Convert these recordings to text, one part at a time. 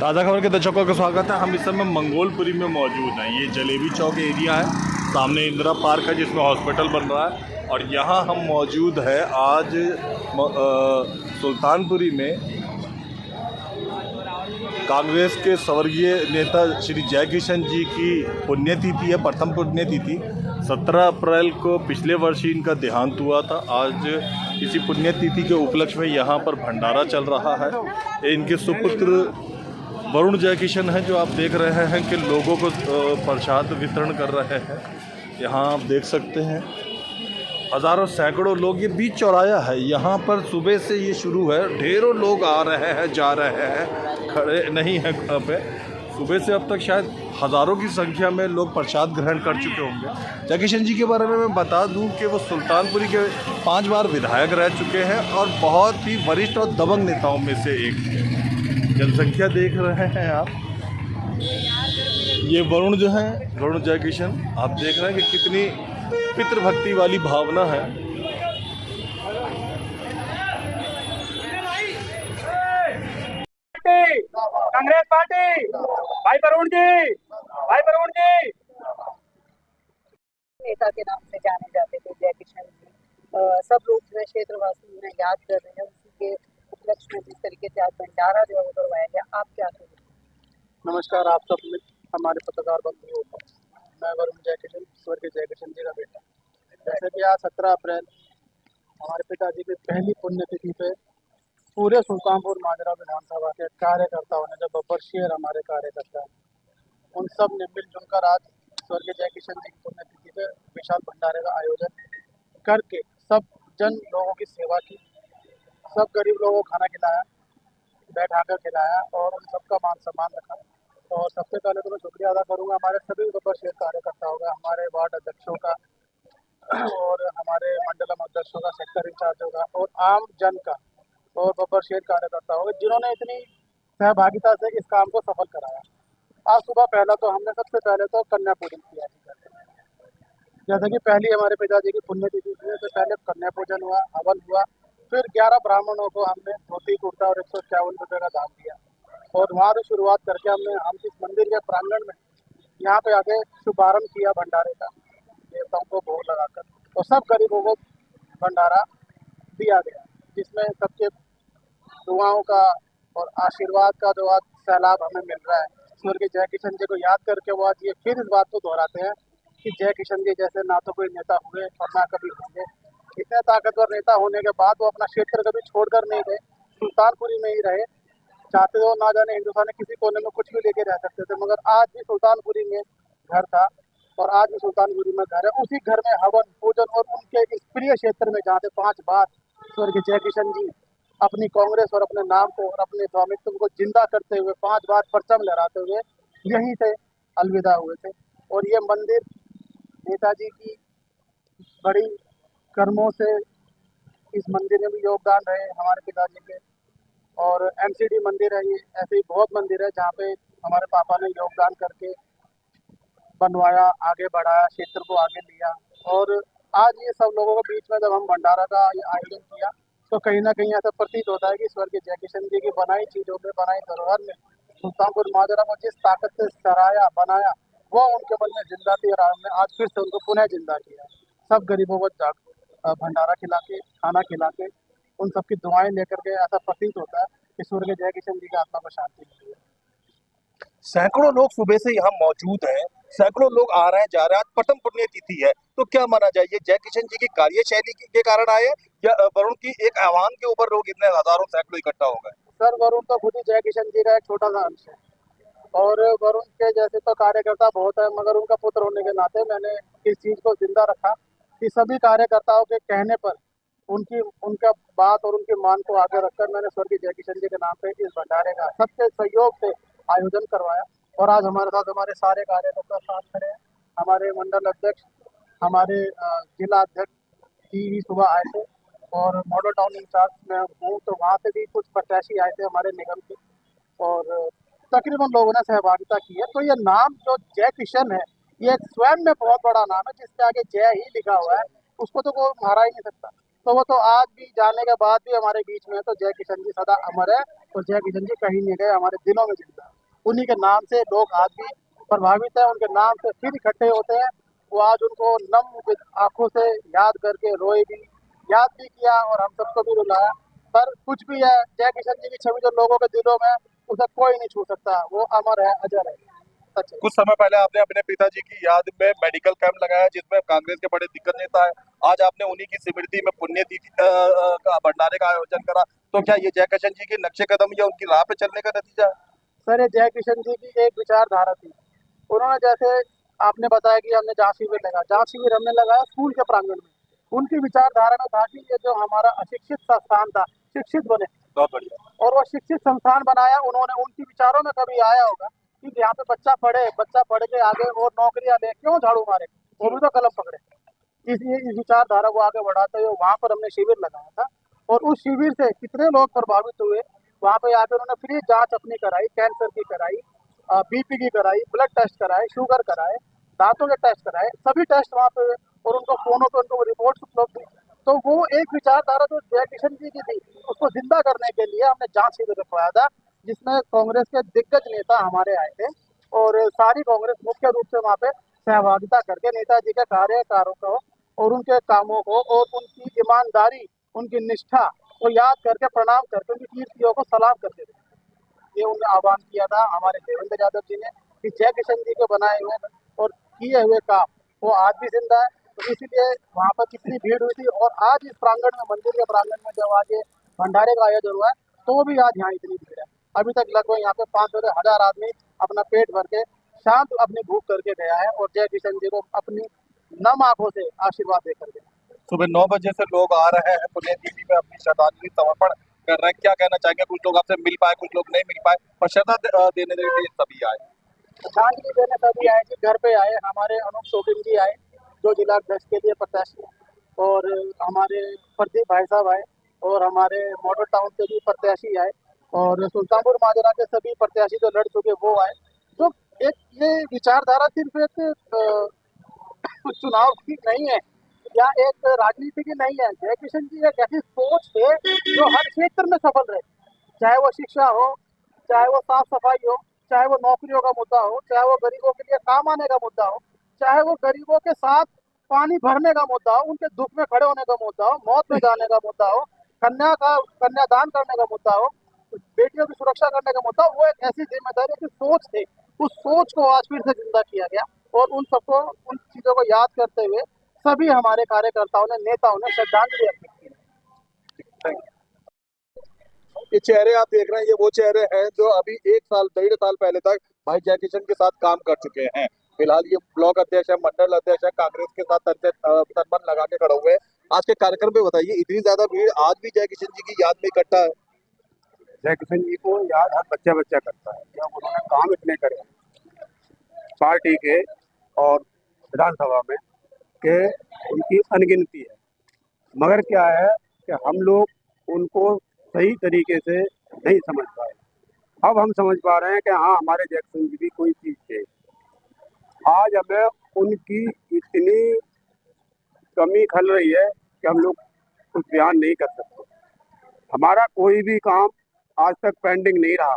ताज़ा खबर के दर्शकों का स्वागत है। हम इस समय मंगोलपुरी में मौजूद हैं। ये जलेबी चौक एरिया है, सामने इंदिरा पार्क है जिसमें हॉस्पिटल बन रहा है और यहाँ हम मौजूद है आज सुल्तानपुरी में कांग्रेस के स्वर्गीय नेता श्री जयकिशन जी की पुण्यतिथि है, प्रथम पुण्यतिथि 17 अप्रैल को पिछले वर्ष ही इनका देहांत हुआ था। आज इसी पुण्यतिथि के उपलक्ष्य में यहाँ पर भंडारा चल रहा है। इनके सुपुत्र वरुण जयकिशन हैं जो आप देख रहे हैं कि लोगों को प्रसाद वितरण कर रहे हैं। यहाँ आप देख सकते हैं हज़ारों सैकड़ों लोग, ये बीच चौराया है, यहाँ पर सुबह से ये शुरू है। ढेरों लोग आ रहे हैं, जा रहे हैं, खड़े नहीं हैं पे। सुबह से अब तक शायद हज़ारों की संख्या में लोग प्रसाद ग्रहण कर चुके होंगे। जयकिशन जी के बारे में मैं बता दूं कि वो सुल्तानपुरी के 5 बार विधायक रह चुके हैं और बहुत ही वरिष्ठ और दबंग नेताओं में से एक हैं। जनसंख्या देख रहे हैं आप, ये वरुण जो है, वरुण जयकिशन, आप देख रहे हैं कि कितनी पितृभक्ति वाली भावना है। कांग्रेस पार्टी, भाई वरुण जी, भाई वरुण जी। नेता के नाम से जाने जाते थे जयकिशन जी। सब लोग जो है क्षेत्रवासी उन्हें याद कर रहे हैं। उसी के उपलक्ष्य में जिस तरीके से आज भंडारा जो है वो करवाया गया, आप क्या कहेंगे? नमस्कार आप सब हमारे पत्रकार बंधुओं को। मैं वरुण जयकिशन, स्वर्गीय जयकिशन जी का बेटा। जैसे कि आज 17 अप्रैल हमारे पिताजी की पहली पुण्यतिथि पे पूरे सुल्तानपुर माजरा विधानसभा के कार्यकर्ताओं ने, जो बब्बर शेर हमारे कार्यकर्ता हैं, उन सब ने मिलजुल कर आज स्वर्गीय जयकिशन जी की पुण्यतिथि पे विशाल भंडारे का आयोजन करके सब जन लोगों की सेवा की, सब गरीब लोगों को खाना खिलाया, बैठाकर खिलाया और उन सबका मान सम्मान रखा। और सबसे पहले तो मैं शुक्रिया अदा करूंगा हमारे सभी बब्बर शेर कार्यकर्ताओं का, हमारे वार्ड अध्यक्षों का और हमारे मंडलम अध्यक्षों का, सेक्टर इंचार्जों का और आम जन का और बब्बर शेर कार्यकर्ताओं का, जिन्होंने इतनी सहभागिता से इस काम को सफल कराया। आज सुबह पहला तो हमने सबसे पहले तो कन्या पूजन किया। जैसे कि पहली हमारे पिताजी की पुण्यतिथि थी तो पहले कन्या पूजन हुआ, हवन हुआ, फिर 11 ब्राह्मणों को हमने धोती कुर्ता और 151 रुपये का दान दिया और वहाँ से शुरुआत करके हम इस मंदिर के प्रांगण में यहाँ पे आके शुभारम्भ किया भंडारे का, देवताओं को भोग लगाकर, और सब गरीबों को भंडारा दिया गया, जिसमें सबके दुआओं का और आशीर्वाद का जो आज सैलाब हमें मिल रहा है। स्वर्गीय जयकिशन जी को याद करके वो आज ये फिर इस बात को दोहराते हैं कि जयकिशन जी जैसे ना तो कोई नेता हुए और ना कभी होंगे। इतने ताकतवर नेता होने के बाद वो अपना क्षेत्र कभी छोड़कर नहीं गए, सुल्तानपुरी में ही रहे। चाहते तो ना जाने हिंदुस्तान के किसी कोने में कुछ भी लेके रह सकते थे, मगर आज भी सुल्तानपुरी में घर था और आज भी सुल्तानपुरी में घर है। उसी घर में हवन पूजन और उनके इस प्रिय क्षेत्र में जहाँ पे 5 बार स्वर्गीय जयकिशन जी अपनी कांग्रेस और अपने नाम को और अपने स्वामित्व को जिंदा करते हुए 5 बार परचम लहराते हुए यहीं से अलविदा हुए थे। और ये मंदिर नेताजी की बड़ी कर्मों से इस मंदिर में भी योगदान रहे हमारे पिताजी के, और एमसीडी मंदिर है ये, ऐसे ही बहुत मंदिर है जहाँ पे हमारे पापा ने योगदान करके बनवाया, आगे बढ़ाया, क्षेत्र को आगे लिया। और आज ये सब लोगों के बीच में जब हम भंडारा का ये आयोजन किया तो कहीं ना कहीं ऐसा प्रतीत होता है कि स्वर्गीय जयकिशन जी की बनाई चीज़ों में, बनाई धरोहर में सुल्तानपुर माजरा को जिस ताकत से सराया बनाया, वो उनके मन में जिंदा थी और हमने आज फिर से उनको पुनः जिंदा किया। सब गरीबों को भंडारा खिला के, खाना खिला के, उन सबकी दुआएं लेकर के ऐसा प्रतीत होता है कि स्वर्गीय जयकिशन जी की आत्मा को शांति मिली है। सैकड़ों लोग सुबह से यहाँ मौजूद हैं, सैकड़ों लोग आ रहे हैं, जा रहे हैं। आज प्रथम पुण्यतिथि है, तो क्या माना जाए, ये जयकिशन जी की कार्यशैली के कारण आए या वरुण की एक आह्वान के ऊपर लोग इतने हजारों सैकड़ों इकट्ठा हो गए? सर, वरुण तो खुद ही जयकिशन जी का एक छोटा सा अंश है और वरुण के जैसे तो कार्यकर्ता बहुत है, मगर उनका पुत्र होने के नाते मैंने इस चीज को जिंदा रखा कि सभी कार्यकर्ताओं के कहने पर उनका बात और उनकी मान को आगे रखकर मैंने स्वर्गीय जयकिशन जी के नाम पे इस भंडारे का सबके सहयोग से आयोजन करवाया। और आज हमारे साथ हमारे सारे कार्यकर्ता साथ खड़े हैं। हमारे मंडल अध्यक्ष, हमारे जिला अध्यक्ष जी भी सुबह आए थे और मॉडल टाउन इंचार्ज में हूँ तो वहाँ से भी कुछ प्रत्याशी आए थे हमारे निगम के, और तकरीबन लोगों ने सहभागिता की है। तो ये नाम जो जयकिशन है, ये स्वयं में बहुत बड़ा नाम है, जिसके आगे जय ही लिखा हुआ है, उसको तो कोई मारा ही नहीं सकता। तो वो तो आज भी जाने के बाद भी हमारे बीच में है, तो जय किशन जी सदा अमर है और जय किशन जी कहीं नहीं गए, हमारे दिलों में जिंदा है। उन्हीं के नाम से लोग आज भी प्रभावित है, उनके नाम से फिर इकट्ठे होते हैं। वो आज उनको नम आंखों से याद करके रोए भी, याद भी किया और हम सबको भी रुलाया। पर कुछ भी है, जय किशन जी की छवि जो लोगों के दिलों में, उसे कोई नहीं छू सकता। वो अमर है, अजर है, सच है। कुछ समय पहले आपने अपने पिताजी की याद में मेडिकल कैंप लगाया जिसमें कांग्रेस के बड़े दिग्गज नेता है। आज आपने उन्हीं की स्मृति में पुण्यतिथि का भंडारे का आयोजन करा। तो क्या ये जय किशन जी के नक्शे कदम या उनकी राह पे चलने का नतीजा है? सर, ये जय किशन जी की एक विचारधारा थी। उन्होंने जैसे आपने बताया कि हमने जहाँ शिविर लगाया, जहाँ शिविर हमने लगाया स्कूल के प्रांगण में, उनकी विचारधारा में था कि ये जो हमारा अशिक्षित संस्थान था, शिक्षित बने। बहुत बढ़िया। और वो शिक्षित संस्थान बनाया उन्होंने। उनकी विचारों में कभी आया होगा कि यहाँ पे बच्चा पढ़ के आगे और नौकरियां ले, क्यों झाड़ू मारे, वो भी तो कलम पकड़े। इस विचारधारा को आगे बढ़ाते हुए वहाँ पर हमने शिविर लगाया था और उस शिविर से कितने लोग प्रभावित हुए। वहाँ पे आके उन्होंने फ्री जांच अपनी कराई, कैंसर की कराई, बीपी की कराई, ब्लड टेस्ट कराए, शुगर कराए, दांतों के टेस्ट कराए, सभी टेस्ट वहाँ पे, और उनको फोनों पे उनको रिपोर्ट उपलब्ध हुई। तो वो एक विचारधारा जो जय किशन जी की थी, उसको जिंदा करने के लिए हमने जांच शिविर रखवाया था, जिसमें कांग्रेस के दिग्गज नेता हमारे आए थे और सारी कांग्रेस मुख्य रूप से वहाँ पे सहभागिता करके नेताजी के कार्यकारों को और उनके कामों को और उनकी ईमानदारी, उनकी निष्ठा को याद करके, प्रणाम करके, उनकी कीर्तियों को सलाम करते थे। ये उन्हें आह्वान किया था हमारे देवेंद्र यादव जी ने कि जय किशन जी के बनाए हुए और किए हुए काम वो आज भी जिंदा है। तो इसीलिए वहाँ पर कितनी भीड़ हुई थी और आज इस प्रांगण में, मंदिर के प्रांगण में जब आज ये भंडारे का आयोजन हुआ है, तो भी आज यहाँ इतनी भीड़ है। अभी तक लगभग यहाँ पे 500 से 1000 आदमी अपना पेट भर के शांत अपनी भूख करके गया है और जय किशन जी को अपनी नम आंखों से आशीर्वाद देकर गया। सुबह 9 बजे से लोग आ रहे हैं पुण्यतिथि में अपनी श्रद्धांजलि समर्पण कर रहे हैं। क्या कहना चाहेंगे? कुछ लोग आपसे मिल पाए, कुछ लोग नहीं मिल पाए, पर श्रद्धा देने के लिए सभी आए। श्रद्धांजलि देने सभी आए जी, घर पे आए। हमारे अनूप शोकिन जी आए जो जिला अध्यक्ष के लिए प्रत्याशी हैं, और हमारे प्रदीप भाई साहब आए, और हमारे मॉडल टाउन से भी प्रत्याशी आए, और सुल्तानपुर माजरा के सभी प्रत्याशी जो लड़ चुके वो आए। जो एक ये विचारधारा सिर्फ एक चुनाव की नहीं है या एक राजनीति की नहीं है। जय किशन जी एक ऐसी सोच है जो हर क्षेत्र में सफल रहे, चाहे वो शिक्षा हो, चाहे वो साफ सफाई हो, चाहे वो नौकरियों का मुद्दा हो, चाहे वो गरीबों के लिए काम आने का मुद्दा हो, चाहे वो गरीबों के साथ पानी भरने का मुद्दा हो, उनके दुख में खड़े होने का मुद्दा हो, मौत में जाने का मुद्दा हो, कन्यादान करने का मुद्दा हो, बेटियों की सुरक्षा करने का मुद्दा हो। वो एक ऐसी जिम्मेदारी की सोच थी, उस सोच को आज फिर से जिंदा किया गया और उन सबको, उन चीजों को याद करते हुए सभी हमारे कार्यकर्ताओं ने, नेताओं ने श्रद्धांजलि अर्पित की। ये चेहरे आप देख रहे हैं, ये वो चेहरे हैं जो अभी 1 साल 1.5 साल पहले तक भाई जय किशन के साथ काम कर चुके हैं। फिलहाल ये ब्लॉक अध्यक्ष है, मंडल अध्यक्ष है, कांग्रेस के साथ तन मन लगा के खड़े हुए हैं। आज के कार्यक्रम में बताइए, इतनी ज्यादा भीड़ आज भी जय किशन जी की याद में इकट्ठा है। जय किशन जी को याद हर बच्चा बच्चा करता है, क्या उन्होंने काम इतने करे पार्टी के और विधानसभा में कि उनकी अनगिनती है। मगर क्या है कि हम लोग उनको सही तरीके से नहीं समझ पाए। अब हम समझ पा रहे हैं कि हाँ, हमारे जय किशन जी भी कोई चीज़ थे। आज हमें उनकी इतनी कमी खल रही है कि हम लोग कुछ बयान नहीं कर सकते। हमारा कोई भी काम आज तक पेंडिंग नहीं रहा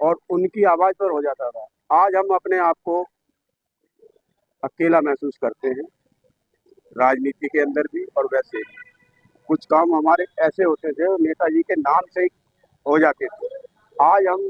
और उनकी आवाज़ पर हो जाता था। आज हम अपने आप को अकेला महसूस करते हैं, राजनीति के अंदर भी और वैसे भी। कुछ काम हमारे ऐसे होते थे नेताजी के नाम से ही हो जाते थे। आज हम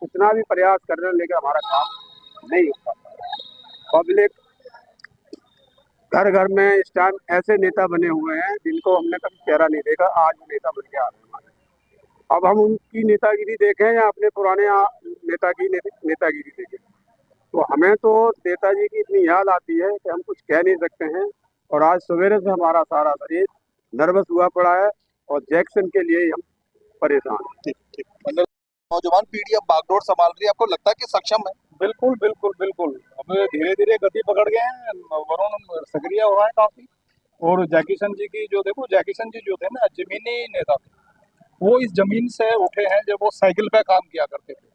कितना भी प्रयास कर रहे हैं लेकिन हमारा काम नहीं हो पाता। पब्लिक घर घर में इस टाइम ऐसे नेता बने हुए हैं जिनको हमने कभी चेहरा नहीं देखा, आज वो नेता बन के आ रहे हैं हमारे। अब हम उनकी नेतागिरी देखें या अपने पुराने नेता की नेतागिरी देखें, तो हमें तो नेताजी की इतनी याद आती है कि हम कुछ कह नहीं सकते हैं। और आज सवेरे से हमारा सारा शरीर नर्वस हुआ पड़ा है और जैक्सन के लिए ही हम परेशान हैं। ठीक। नौजवान पीढ़ी अब बागडोर संभाल रही है, आपको लगता है कि सक्षम है? बिल्कुल बिल्कुल बिल्कुल, अब धीरे धीरे गति पकड़ गए हैं, वरुण सक्रिय हो रहा है काफी। और जय किशन जी की जो देखो, जय किशन जी जो थे ना, जमीनी नेता थे। वो इस जमीन से उठे हैं जब वो साइकिल पे काम किया करते थे।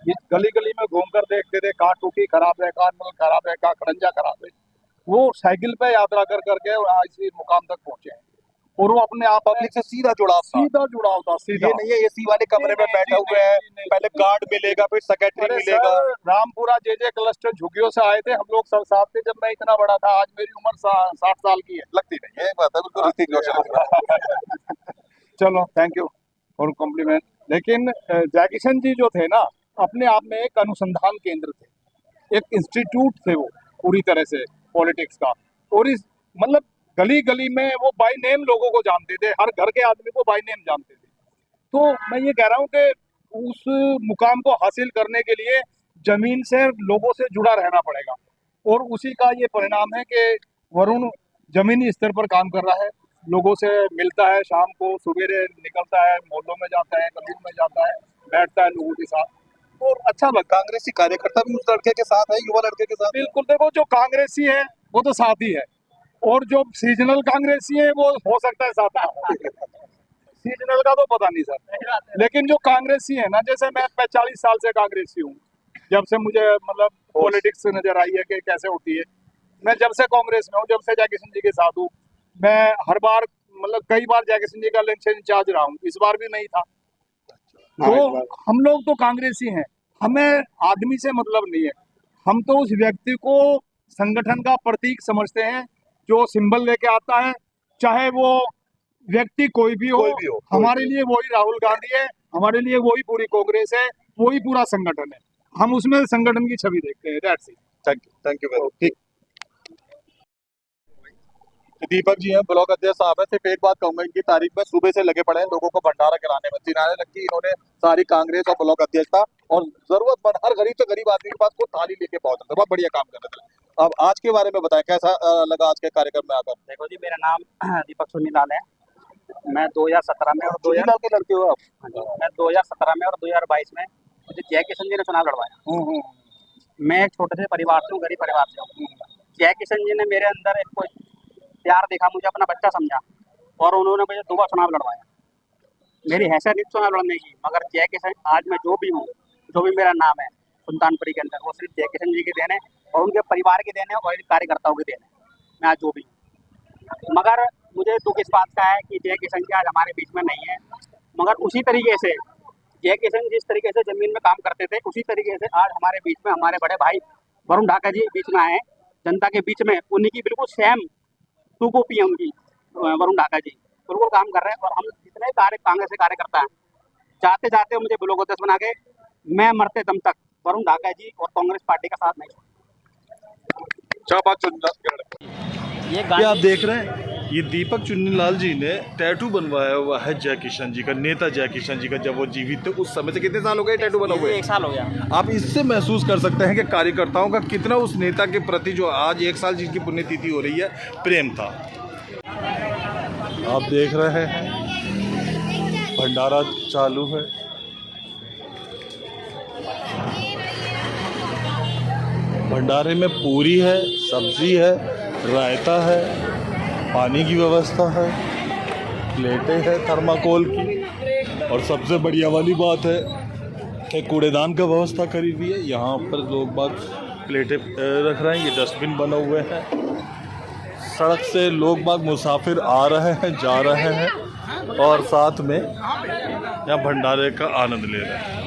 ये गली गली में घूमकर देखते थे, कहाँ टूटी खराब है, कहाँ नल खराब है, कहाँ खड़ंजा खराब है। वो साइकिल पे यात्रा कर करके आज इस मुकाम तक पहुंचे हैं। और वो अपने आप पब्लिक से सीधा जुड़ाव था। सीधा जुड़ाव था, सीधा। ये नहीं है एसी वाले कमरे में बैठे हुए हैं, पहले गार्ड मिलेगा फिर सेक्रेटरी अरे मिलेगा। सर, रामपुरा जे क्लस्टर झुग्गियों से आए थे हम लोग सब साथ थे जब मैं इतना बड़ा था। आज मेरी उम्र 60 साल की है। लगती नहीं है, बात है बिल्कुल ऋतिक रोशन। चलो, थैंक यू फॉर कॉम्प्लीमेंट। लेकिन जय किशन जी जो थे ना, अपने आप में एक अनुसंधान केंद्र थे, एक इंस्टीट्यूट थे वो पूरी तरह से पॉलिटिक्स का। और इस मतलब गली गली में वो बाय नेम लोगों को जानते थे, हर घर के आदमी को बाय नेम जानते थे। तो मैं ये कह रहा हूँ कि उस मुकाम को हासिल करने के लिए जमीन से लोगों से जुड़ा रहना पड़ेगा, और उसी का ये परिणाम है कि वरुण जमीनी स्तर पर काम कर रहा है, लोगों से मिलता है, शाम को सवेरे निकलता है, मोहल्लों में जाता है, गलियों में जाता है, बैठता है लोगों के साथ और अच्छा लगता है। कांग्रेसी कार्यकर्ता भी उस लड़के के साथ है, युवा लड़के के साथ। बिल्कुल, देखो जो कांग्रेसी है वो तो साथ ही है, और जो सीजनल कांग्रेसी है वो हो सकता है साथ हो। सीजनल का तो पता नहीं सर, लेकिन जो कांग्रेसी है ना, जैसे मैं 40 साल से कांग्रेसी हूँ, जब से मुझे मतलब पॉलिटिक्स नजर आई है कि कैसे होती है। मैं जब से कांग्रेस में हूँ, जब से जय किशन जी के साथ हूँ, मैं हर बार मतलब कई बार जय किशन जी का इलेक्शन इंचार्ज रहा हूँ, इस बार भी नहीं था। तो हम लोग तो कांग्रेसी हैं, हमें आदमी से मतलब नहीं है, हम तो उस व्यक्ति को संगठन का प्रतीक समझते हैं जो सिंबल लेके आता है, चाहे वो व्यक्ति कोई भी हो। हमारे लिए वही राहुल गांधी है, हमारे लिए वही पूरी कांग्रेस है, वही पूरा संगठन है, हम उसमें संगठन की छवि देखते हैं। That's it. थैंक यू ठीक। दीपक जी हैं, ब्लॉक अध्यक्ष साहब है। सिर्फ एक बात कहूंगा, इनकी तारीफ में सुबह से लगे पड़े हैं लोगों को भंडारा कराने में। सिनाने रखी इन्होंने सारी कांग्रेस और ब्लॉक अध्यक्षता, और जरूरतमंद हर गरीब से गरीब आदमी के पास वो थाली लेके पहुंच रहे, बहुत बढ़िया काम कर रहे थे। अब आज के बारे में बताएं, कैसा लगा आज के कार्यक्रम में आकर? देखो जी, मेरा नाम दीपक सुनीलाल है। मैं 2017 में और सुनीलाल के लड़के हो आप? मैं 2017 में और 2022 में मुझे जय किशन जी ने चुनाव लड़वाया। मैं एक छोटे से परिवार से हूँ, गरीब परिवार से हूँ। जय किशन जी ने मेरे अंदर एक कोई प्यार देखा, मुझे अपना बच्चा समझा, और उन्होंने मुझे 2 बार चुनाव लड़वाया। मेरी हैसियत नहीं चुनाव लड़ने की, मगर जय किशन आज मैं जो भी हूँ, जो भी मेरा नाम है सुल्तानपुरी के अंदर, वो सिर्फ जय किशन जी की देन है और उनके परिवार की देन है और कार्यकर्ताओं की देन है। मैं आज जो भी हूँ, मगर मुझे दुख इस बात का है कि जय किशन जी आज हमारे बीच में नहीं है। मगर उसी तरीके से जय किशन जिस तरीके से जमीन में काम करते थे, उसी तरीके से आज हमारे बीच में हमारे बड़े भाई वरुण ढाका जी बीच में आए, जनता के बीच में उन्हीं की बिल्कुल सेम 2 कॉपी है उनकी। वरुण ढाका जी बिल्कुल काम कर रहे हैं, और हम जितने कांग्रेस के कार्यकर्ता हैं, जाते जाते मुझे ब्लॉक अध्यक्ष बना के मैं मरते दम तक वरुण ढाका जी और कांग्रेस पार्टी का साथ नहीं छोड़ूंगा। ये आप देख रहे हैं, ये दीपक चुन्नीलाल जी ने टैटू बनवाया हुआ है जय किशन जी का, नेता जय किशन जी का। जब वो जीवित थे उस समय से कितने साल हो गए टैटू बना हुए? 1 साल हो गया। आप इससे महसूस कर सकते हैं कि कार्यकर्ताओं का कितना उस नेता के प्रति, जो आज 1 साल जिनकी पुण्यतिथि हो रही है, प्रेम था। आप देख रहे हैं भंडारा चालू है। भंडारे में पूरी है, सब्जी है, रायता है, पानी की व्यवस्था है, प्लेटें हैं थर्माकोल की, और सबसे बढ़िया वाली बात है कि कूड़ेदान का व्यवस्था करी हुई है। यहाँ पर लोग बाग प्लेटें रख रहे हैं, ये डस्टबिन बने हुए हैं। सड़क से लोग बाग मुसाफिर आ रहे हैं, जा रहे हैं, और साथ में यहाँ भंडारे का आनंद ले रहे हैं।